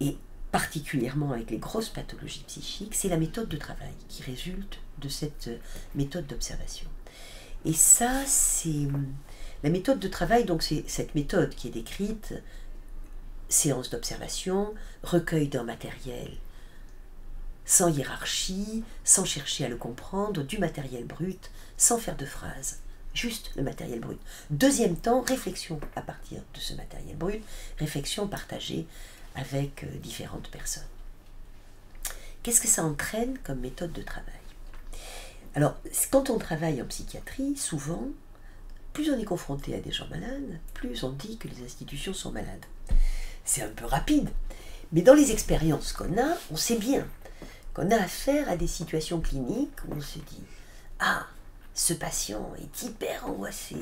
et particulièrement avec les grosses pathologies psychiques, c'est la méthode de travail qui résulte de cette méthode d'observation. Et ça, c'est la méthode de travail, donc c'est cette méthode qui est décrite: séance d'observation, recueil d'un matériel sans hiérarchie, sans chercher à le comprendre, du matériel brut, sans faire de phrases, juste le matériel brut. Deuxième temps, réflexion à partir de ce matériel brut, réflexion partagée avec différentes personnes. Qu'est-ce que ça entraîne comme méthode de travail? Alors, quand on travaille en psychiatrie, souvent, plus on est confronté à des gens malades, plus on dit que les institutions sont malades. C'est un peu rapide, mais dans les expériences qu'on a, on sait bien qu'on a affaire à des situations cliniques où on se dit « Ah, ce patient est hyper angoissé,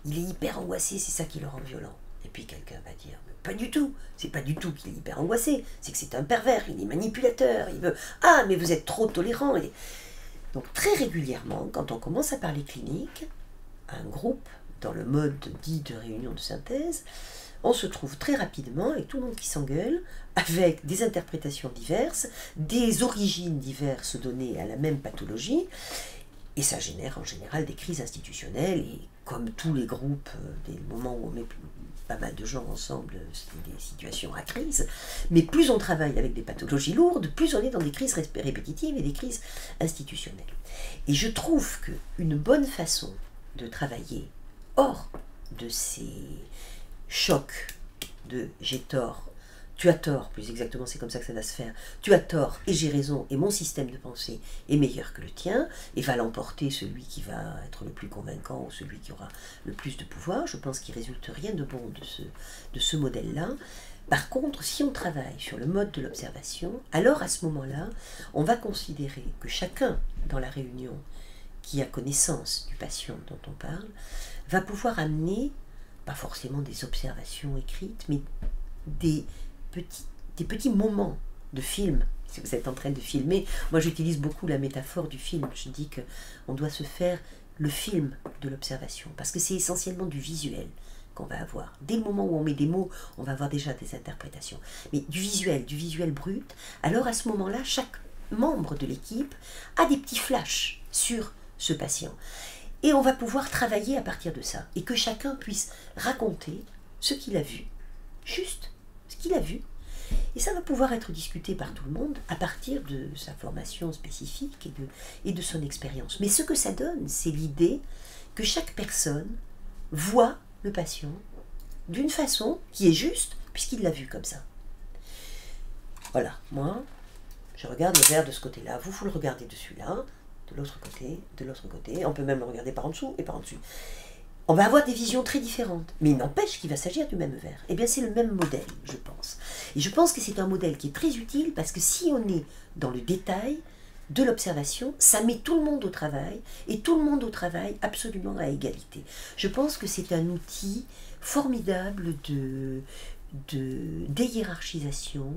il est hyper angoissé, c'est ça qui le rend violent. » Et puis quelqu'un va dire « Pas du tout, c'est pas du tout qu'il est hyper angoissé, c'est que c'est un pervers, il est manipulateur, il veut... Ah, mais vous êtes trop tolérant. » Donc très régulièrement, quand on commence à parler clinique, un groupe, dans le mode dit de réunion de synthèse, on se trouve très rapidement avec tout le monde qui s'engueule, avec des interprétations diverses, des origines diverses données à la même pathologie, et ça génère en général des crises institutionnelles, et comme tous les groupes, des moments où on met pas mal de gens ensemble, c'est des situations à crise, mais plus on travaille avec des pathologies lourdes, plus on est dans des crises répétitives et des crises institutionnelles. Et je trouve qu'une bonne façon de travailler hors de ces chocs de j'ai tort, tu as tort, plus exactement c'est comme ça que ça va se faire, tu as tort et j'ai raison et mon système de pensée est meilleur que le tien et va l'emporter celui qui va être le plus convaincant ou celui qui aura le plus de pouvoir. Je pense qu'il ne résulte rien de bon de ce modèle-là. Par contre, si on travaille sur le mode de l'observation, alors à ce moment-là, on va considérer que chacun dans la réunion qui a connaissance du patient dont on parle, va pouvoir amener, pas forcément des observations écrites, mais des petits moments de film. Si vous êtes en train de filmer, moi j'utilise beaucoup la métaphore du film. Je dis qu'on doit se faire le film de l'observation, parce que c'est essentiellement du visuel qu'on va avoir. Dès le moment où on met des mots, on va avoir déjà des interprétations. Mais du visuel brut, alors à ce moment-là, chaque membre de l'équipe a des petits flashs sur ce patient. Et on va pouvoir travailler à partir de ça. Et que chacun puisse raconter ce qu'il a vu. Juste ce qu'il a vu. Et ça va pouvoir être discuté par tout le monde à partir de sa formation spécifique et de son expérience. Mais ce que ça donne, c'est l'idée que chaque personne voit le patient d'une façon qui est juste, puisqu'il l'a vu comme ça. Voilà, moi, je regarde le verre de ce côté-là, vous le regardez de celui-là, de l'autre côté, on peut même le regarder par en dessous et par en dessus. On va avoir des visions très différentes, mais il n'empêche qu'il va s'agir du même verre. Eh bien, c'est le même modèle, je pense. Et je pense que c'est un modèle qui est très utile, parce que si on est dans le détail de l'observation, ça met tout le monde au travail, et tout le monde au travail absolument à égalité. Je pense que c'est un outil formidable de déhiérarchisation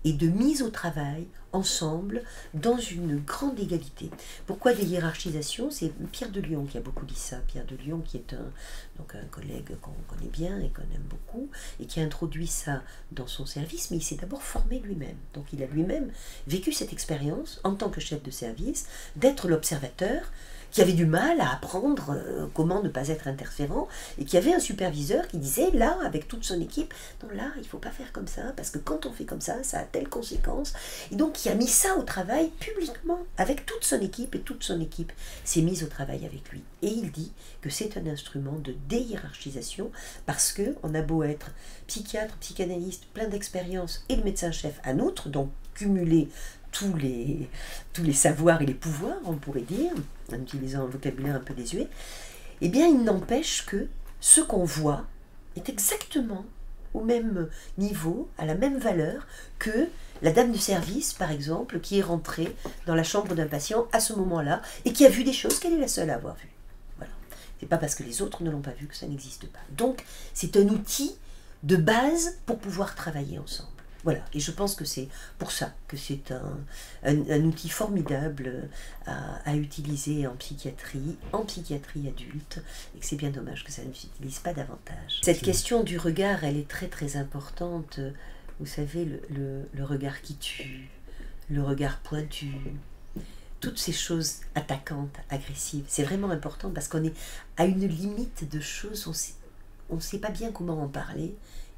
et de mise au travail ensemble dans une grande égalité. Pourquoi déhiérarchisation? C'est Pierre de Lion qui a beaucoup dit ça. Pierre de Lion qui est un collègue qu'on connaît bien et qu'on aime beaucoup et qui a introduit ça dans son service, mais il s'est d'abord formé lui-même. Donc il a lui-même vécu cette expérience en tant que chef de service d'être l'observateur qui avait du mal à apprendre comment ne pas être interférent, et qui avait un superviseur qui disait, là, avec toute son équipe, non, là, il ne faut pas faire comme ça, parce que quand on fait comme ça a telle conséquence. Et donc, qui a mis ça au travail publiquement, avec toute son équipe, et toute son équipe s'est mise au travail avec lui. Et il dit que c'est un instrument de déhiérarchisation, parce qu'on a beau être psychiatre, psychanalyste, plein d'expérience, et le médecin-chef à outre, donc cumuler tous les savoirs et les pouvoirs, on pourrait dire, en utilisant un vocabulaire un peu désuet, eh bien, il n'empêche que ce qu'on voit est exactement au même niveau, à la même valeur que la dame de service, par exemple, qui est rentrée dans la chambre d'un patient à ce moment-là et qui a vu des choses qu'elle est la seule à avoir vues. Voilà. C'est pas parce que les autres ne l'ont pas vu que ça n'existe pas. Donc, c'est un outil de base pour pouvoir travailler ensemble. Voilà, et je pense que c'est pour ça que c'est un outil formidable à utiliser en psychiatrie adulte, et que c'est bien dommage que ça ne s'utilise pas davantage. Cette question du regard, elle est très très importante. Vous savez, le regard qui tue, le regard pointu, toutes ces choses attaquantes, agressives, c'est vraiment important parce qu'on est à une limite de choses, on ne sait pas bien comment en parler,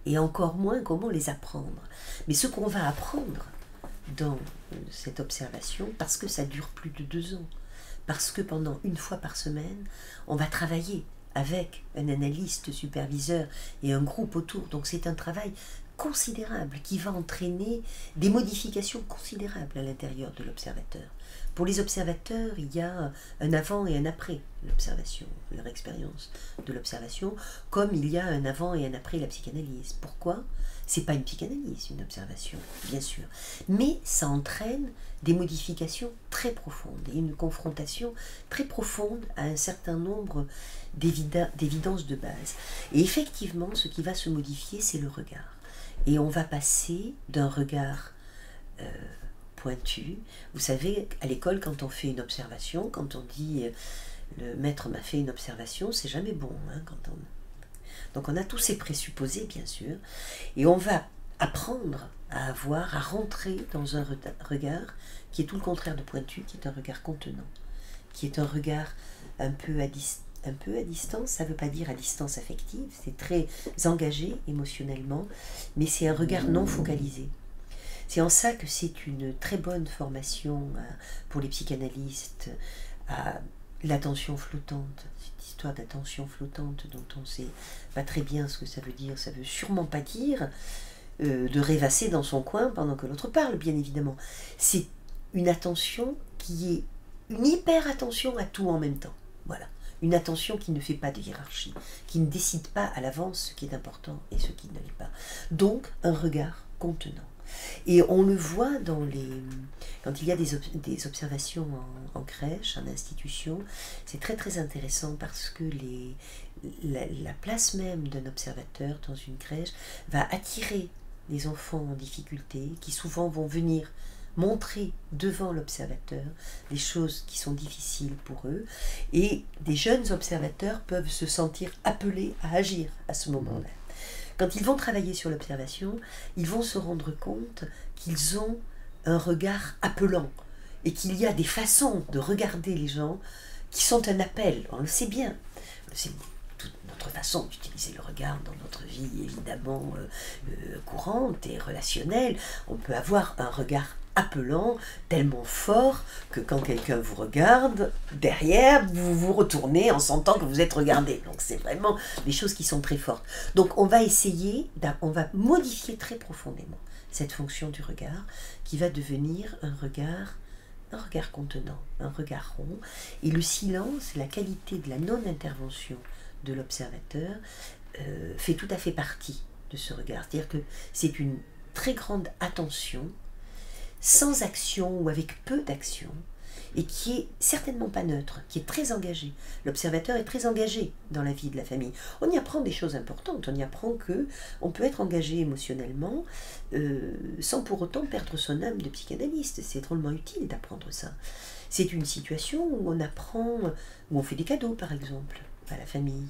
et encore moins comment les apprendre. Mais ce qu'on va apprendre dans cette observation, parce que ça dure plus de 2 ans, parce que pendant 1 fois par semaine, on va travailler avec un analyste superviseur et un groupe autour, donc c'est un travail considérable qui va entraîner des modifications considérables à l'intérieur de l'observateur. Pour les observateurs, il y a un avant et un après l'observation, leur expérience de l'observation, comme il y a un avant et un après la psychanalyse. Pourquoi? C'est pas une psychanalyse, une observation, bien sûr, mais ça entraîne des modifications très profondes et une confrontation très profonde à un certain nombre d'évidences de base. Et effectivement, ce qui va se modifier, c'est le regard. Et on va passer d'un regard pointu. Vous savez, à l'école, quand on fait une observation, quand on dit le maître m'a fait une observation, c'est jamais bon. Hein, Donc on a tous ces présupposés, bien sûr, et on va apprendre à rentrer dans un regard qui est tout le contraire de pointu, qui est un regard contenant, qui est un regard un peu à distance, ça ne veut pas dire à distance affective, c'est très engagé émotionnellement, mais c'est un regard non focalisé. C'est en ça que c'est une très bonne formation pour les psychanalystes à l'attention flottante, cette histoire d'attention flottante dont on ne sait pas très bien ce que ça veut dire. Ça ne veut sûrement pas dire de rêvasser dans son coin pendant que l'autre parle, bien évidemment. C'est une attention qui est une hyper-attention à tout en même temps. Voilà. Une attention qui ne fait pas de hiérarchie, qui ne décide pas à l'avance ce qui est important et ce qui ne l'est pas. Donc, un regard contenant. Et on le voit quand il y a des observations en crèche, en institution, c'est très très intéressant parce que la place même d'un observateur dans une crèche va attirer les enfants en difficulté qui souvent vont venir montrer devant l'observateur des choses qui sont difficiles pour eux, et des jeunes observateurs peuvent se sentir appelés à agir à ce moment-là. Quand ils vont travailler sur l'observation, ils vont se rendre compte qu'ils ont un regard appelant et qu'il y a des façons de regarder les gens qui sont un appel. On le sait bien. C'est toute notre façon d'utiliser le regard dans notre vie, évidemment, courante et relationnelle. On peut avoir un regard appelant, tellement fort que quand quelqu'un vous regarde, derrière, vous vous retournez en sentant que vous êtes regardé. Donc c'est vraiment des choses qui sont très fortes. Donc on va on va modifier très profondément cette fonction du regard qui va devenir un regard contenant, un regard rond. Et le silence, la qualité de la non-intervention de l'observateur fait tout à fait partie de ce regard. C'est-à-dire que c'est une très grande attention sans action ou avec peu d'action, et qui est certainement pas neutre, qui est très engagé. L'observateur est très engagé dans la vie de la famille. On y apprend des choses importantes, on y apprend que on peut être engagé émotionnellement sans pour autant perdre son âme de psychanalyste. C'est drôlement utile d'apprendre ça. C'est une situation où on apprend, où on fait des cadeaux par exemple à la famille,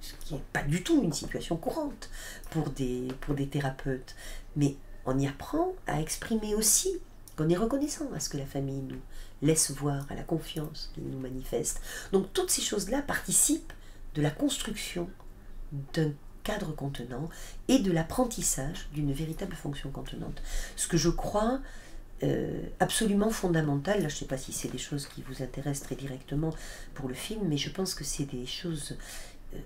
ce qui n'est pas du tout une situation courante pour des thérapeutes, mais on y apprend à exprimer aussi qu'on est reconnaissant à ce que la famille nous laisse voir, à la confiance qu'elle nous manifeste. Donc toutes ces choses-là participent de la construction d'un cadre contenant et de l'apprentissage d'une véritable fonction contenante. Ce que je crois absolument fondamental, là je ne sais pas si c'est des choses qui vous intéressent très directement pour le film, mais je pense que c'est des choses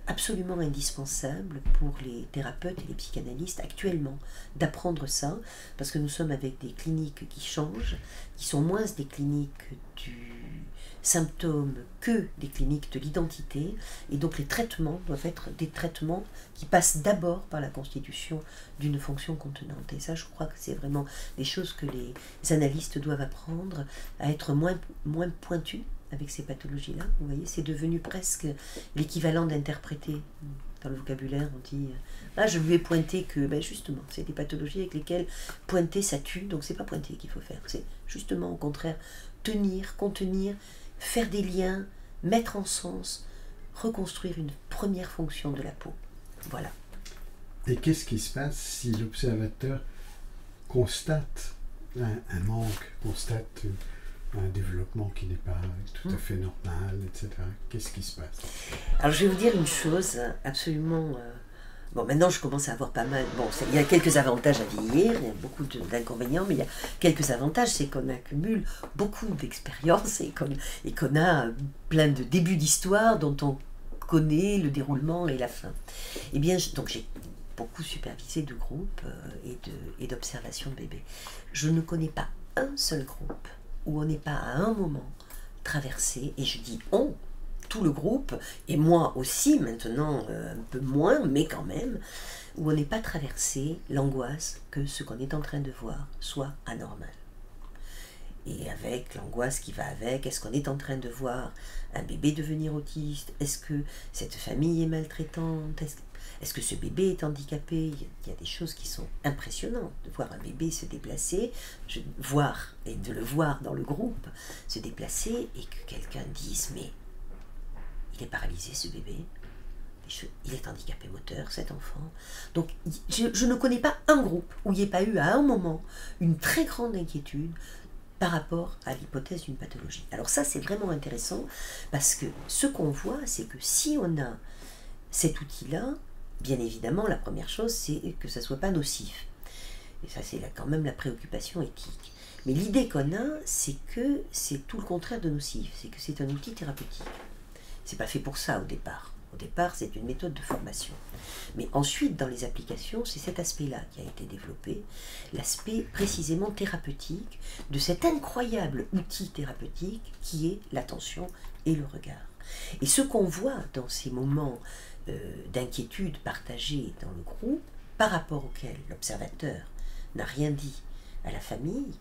absolument indispensable pour les thérapeutes et les psychanalystes actuellement d'apprendre ça, parce que nous sommes avec des cliniques qui changent, qui sont moins des cliniques du symptôme que des cliniques de l'identité, et donc les traitements doivent être des traitements qui passent d'abord par la constitution d'une fonction contenante. Et ça, je crois que c'est vraiment des choses que les analystes doivent apprendre à être moins pointus avec ces pathologies-là. Vous voyez, c'est devenu presque l'équivalent d'interpréter. Dans le vocabulaire, on dit « Ah, je lui ai pointé que... » Ben justement, c'est des pathologies avec lesquelles pointer, ça tue. Donc, c'est pas pointer qu'il faut faire. C'est justement, au contraire, tenir, contenir, faire des liens, mettre en sens, reconstruire une première fonction de la peau. Voilà. Et qu'est-ce qui se passe si l'observateur constate un manque, constate un développement qui n'est pas tout à fait normal, etc. Qu'est-ce qui se passe? Alors je vais vous dire une chose absolument... Bon, maintenant je commence à avoir pas mal... Bon, il y a quelques avantages à vieillir, il y a beaucoup d'inconvénients, mais il y a quelques avantages, c'est qu'on accumule beaucoup d'expériences et qu'on a plein de débuts d'histoire dont on connaît le déroulement et la fin. Eh bien, donc j'ai beaucoup supervisé de groupes et d'observations de bébés. Je ne connais pas un seul groupe où on n'est pas à un moment traversé, et je dis on, tout le groupe, et moi aussi maintenant un peu moins, mais quand même, où on n'est pas traversé l'angoisse que ce qu'on est en train de voir soit anormal. Et avec l'angoisse qui va avec, est-ce qu'on est en train de voir un bébé devenir autiste? Est-ce que cette famille est maltraitante? Est-ce que ce bébé est handicapé? Il y a des choses qui sont impressionnantes, de voir un bébé se déplacer, et de le voir dans le groupe se déplacer, et que quelqu'un dise, mais il est paralysé ce bébé, il est handicapé moteur cet enfant. Donc je ne connais pas un groupe où il n'y ait pas eu à un moment une très grande inquiétude par rapport à l'hypothèse d'une pathologie. Alors ça, c'est vraiment intéressant, parce que ce qu'on voit, c'est que si on a cet outil-là, bien évidemment, la première chose, c'est que ça ne soit pas nocif. Et ça, c'est quand même la préoccupation éthique. Mais l'idée qu'on a, c'est que c'est tout le contraire de nocif, c'est que c'est un outil thérapeutique. C'est pas fait pour ça au départ. Au départ, c'est une méthode de formation. Mais ensuite, dans les applications, c'est cet aspect-là qui a été développé, l'aspect précisément thérapeutique de cet incroyable outil thérapeutique qui est l'attention et le regard. Et ce qu'on voit dans ces moments d'inquiétude partagée dans le groupe, par rapport auquel l'observateur n'a rien dit à la famille,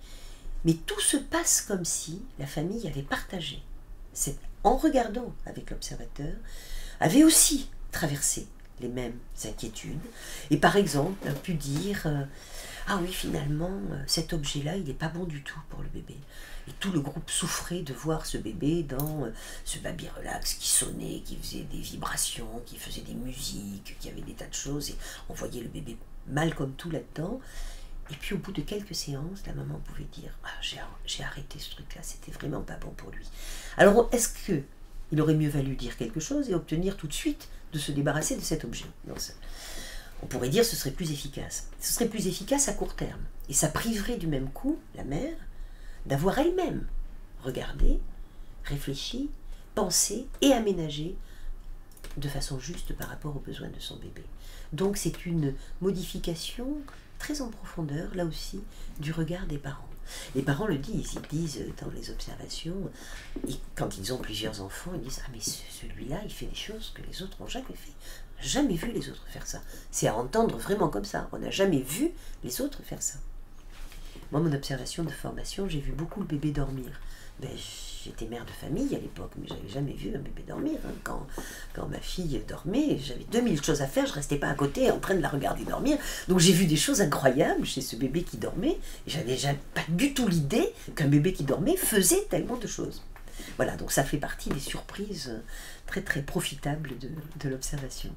mais tout se passe comme si la famille avait partagé, en regardant avec l'observateur, avait aussi traversé les mêmes inquiétudes, et par exemple a pu dire ah oui, finalement cet objet-là il n'est pas bon du tout pour le bébé, et tout le groupe souffrait de voir ce bébé dans ce baby relax qui sonnait, qui faisait des vibrations, qui faisait des musiques, qui avait des tas de choses, et on voyait le bébé mal comme tout là-dedans. Et puis au bout de quelques séances, la maman pouvait dire ah, j'ai arrêté ce truc-là, c'était vraiment pas bon pour lui. Alors est-ce que il aurait mieux valu dire quelque chose et obtenir tout de suite de se débarrasser de cet objet? Non, on pourrait dire que ce serait plus efficace. Ce serait plus efficace à court terme. Et ça priverait du même coup la mère d'avoir elle-même regardé, réfléchi, pensé et aménagé de façon juste par rapport aux besoins de son bébé. Donc c'est une modification très en profondeur, là aussi, du regard des parents. Les parents le disent, ils disent dans les observations, quand ils ont plusieurs enfants, ils disent « Ah mais celui-là, il fait des choses que les autres n'ont jamais fait. On n'a jamais vu les autres faire ça. » C'est à entendre vraiment comme ça. On n'a jamais vu les autres faire ça. Moi, mon observation de formation, j'ai vu beaucoup le bébé dormir. Ben, j'étais mère de famille à l'époque, mais je n'avais jamais vu un bébé dormir. Hein. Quand ma fille dormait, j'avais 2000 choses à faire, je ne restais pas à côté en train de la regarder dormir. Donc j'ai vu des choses incroyables chez ce bébé qui dormait, et j'avais pas du tout l'idée qu'un bébé qui dormait faisait tellement de choses. Voilà, donc ça fait partie des surprises très très profitables de l'observation.